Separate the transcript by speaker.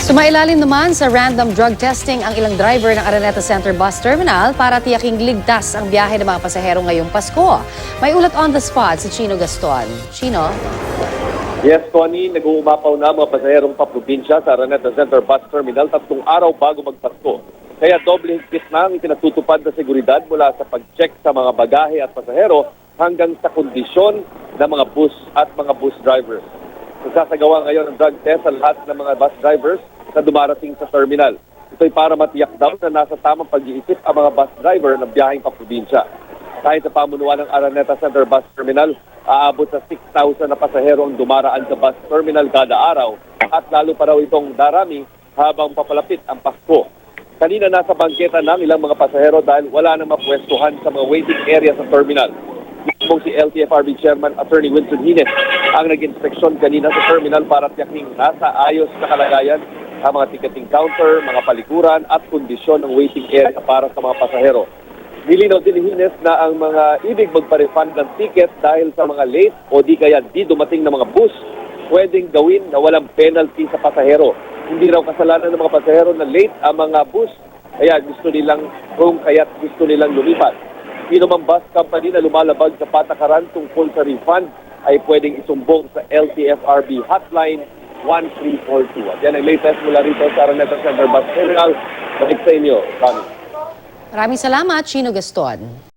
Speaker 1: Sumailalim naman sa random drug testing ang ilang driver ng Araneta Center Bus Terminal para tiyaking ligtas ang biyahe ng mga pasahero ngayong Pasko. May ulat on the spot si Chino Gaston. Chino?
Speaker 2: Yes, Connie, nag-uumapaw na mga pasaherong paprobinsya sa Araneta Center Bus Terminal 3 araw bago magpasko. Kaya doble higpit na ang itinatutupad na seguridad mula sa pag-check sa mga bagahe at pasahero hanggang sa kondisyon ng mga bus at mga bus drivers. Nagsasagawa ngayon ng drug test sa lahat ng mga bus drivers na dumarating sa terminal. Ito'y para matiyak daw na nasa tamang pag-iisip ang mga bus driver na biyaheng paprobinsya. Kahit sa pamunuan ng Araneta Center Bus Terminal, aabot sa 6,000 na pasahero ang dumaraan sa bus terminal kada araw at lalo pa raw itong darami habang papalapit ang Pasko. Kanina nasa bangketa ng ilang mga pasahero dahil wala nang mapwestuhan sa mga waiting area sa terminal. Mismong si LTFRB Chairman Attorney Winston Hines ang nag-inspeksyon kanina sa terminal para tiyaking nasa ayos na kalagayan ang mga ticketing counter, mga palikuran at kondisyon ng waiting area para sa mga pasahero. Nilinaw din ni Hines na ang mga ibig magpa-refund ng ticket dahil sa mga late o di kaya di dumating na mga bus, pwedeng gawin na walang penalty sa pasahero. Hindi raw kasalanan ng mga pasahero na late ang mga bus, kaya gusto nilang lumipat. Sino mang bus company na lumalabag sa patakaran tungkol sa refund ay pwedeng isumbong sa LTFRB hotline 1342. At yan ang latest mula rito sa Araneta Center Bus Terminal. Balik sa inyo, Kami.
Speaker 1: Maraming salamat, Chino Gaston.